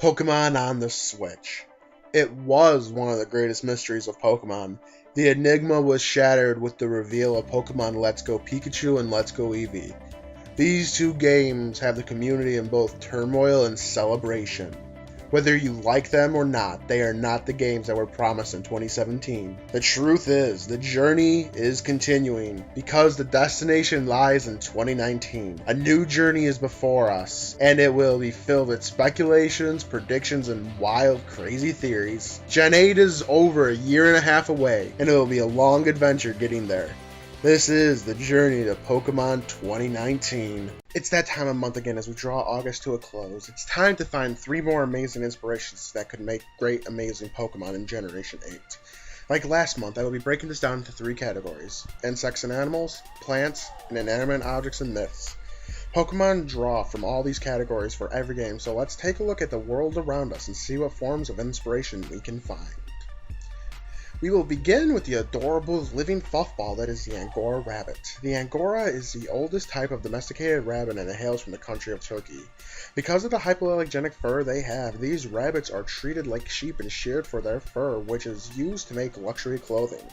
Pokemon on the Switch. It was one of the greatest mysteries of Pokemon. The enigma was shattered with the reveal of Pokemon Let's Go Pikachu and Let's Go Eevee. These two games have the community in both turmoil and celebration. Whether you like them or not, they are not the games that were promised in 2017. The truth is, the journey is continuing because the destination lies in 2019. A new journey is before us, and it will be filled with speculations, predictions, and wild, crazy theories. Gen 8 is over a year and a half away, and it will be a long adventure getting there. This is the journey to Pokemon 2019. It's that time of month again as we draw August to a close. It's time to find 3 more amazing inspirations that could make great, amazing Pokemon in Generation 8. Like last month, I will be breaking this down into 3 categories: insects and animals, plants, and inanimate objects and myths. Pokemon draw from all these categories for every game, so let's take a look at the world around us and see what forms of inspiration we can find. We will begin with the adorable living puffball that is the Angora rabbit. The Angora is the oldest type of domesticated rabbit and it hails from the country of Turkey. Because of the hypoallergenic fur they have, these rabbits are treated like sheep and sheared for their fur, which is used to make luxury clothing.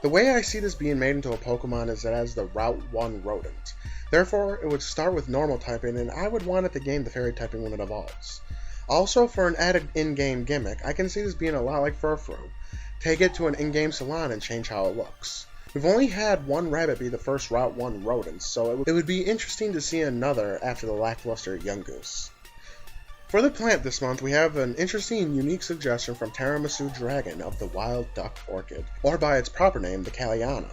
The way I see this being made into a Pokemon is as the Route 1 rodent. Therefore, it would start with normal typing and I would want it to gain the fairy typing when it evolves. Also, for an added in-game gimmick, I can see this being a lot like Furfrou. Take it to an in-game salon and change how it looks. We've only had one rabbit be the first Route 1 rodent, so it would be interesting to see another after the lackluster Yungoos. For the plant this month, we have an interesting and unique suggestion from Tiramisu Dragon of the Wild Duck Orchid, or by its proper name, the Kaliana.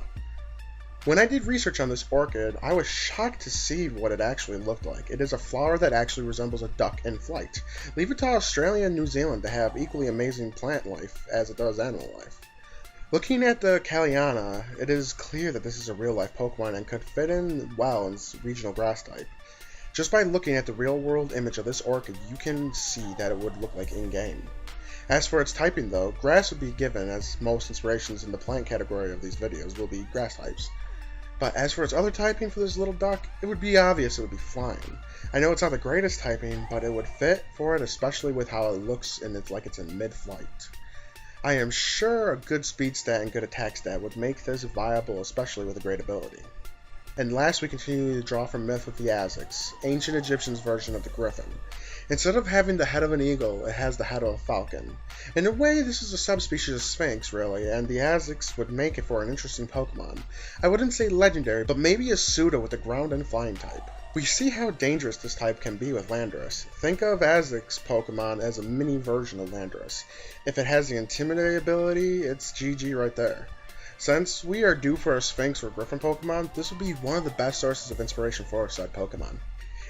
When I did research on this orchid, I was shocked to see what it actually looked like. It is a flower that actually resembles a duck in flight. Leave it to Australia and New Zealand to have equally amazing plant life as it does animal life. Looking at the Kaliana, it is clear that this is a real-life Pokemon and could fit in well in regional grass type. Just by looking at the real-world image of this orchid, you can see that it would look like in-game. As for its typing though, grass would be given, as most inspirations in the plant category of these videos will be grass types. But as for its other typing for this little duck, it would be obvious it would be flying. I know it's not the greatest typing, but it would fit for it, especially with how it looks and it's like it's in mid-flight. I am sure a good speed stat and good attack stat would make this viable, especially with a great ability. And last, we continue to draw from myth with the Azix, ancient Egyptians' version of the griffin. Instead of having the head of an eagle, it has the head of a falcon. In a way, this is a subspecies of Sphinx, really, and the Azix would make it for an interesting Pokemon. I wouldn't say legendary, but maybe a pseudo with the ground and flying type. We see how dangerous this type can be with Landorus. Think of Azix Pokemon as a mini version of Landorus. If it has the Intimidate ability, it's GG right there. Since we are due for a Sphinx or Griffin Pokemon, this would be one of the best sources of inspiration for said Pokemon.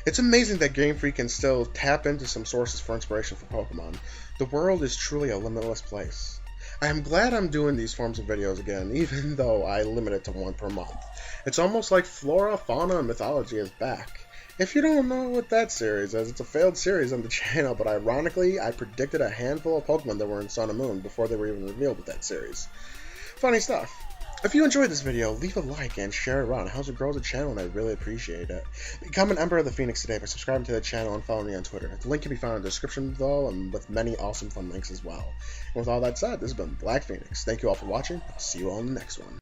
It's amazing that Game Freak can still tap into some sources for inspiration for Pokemon. The world is truly a limitless place. I am glad I'm doing these forms of videos again, even though I limit it to 1 per month. It's almost like Flora, Fauna, and Mythology is back. If you don't know what that series is, it's a failed series on the channel, but ironically, I predicted a handful of Pokemon that were in Sun and Moon before they were even revealed with that series. Funny stuff. If you enjoyed this video, leave a like and share it around. It helps it grow the channel and I really appreciate it. Become an Emperor of the Phoenix today by subscribing to the channel and following me on Twitter. The link can be found in the description below and with many awesome fun links as well. And with all that said, this has been Black Phoenix. Thank you all for watching. I'll see you all in the next one.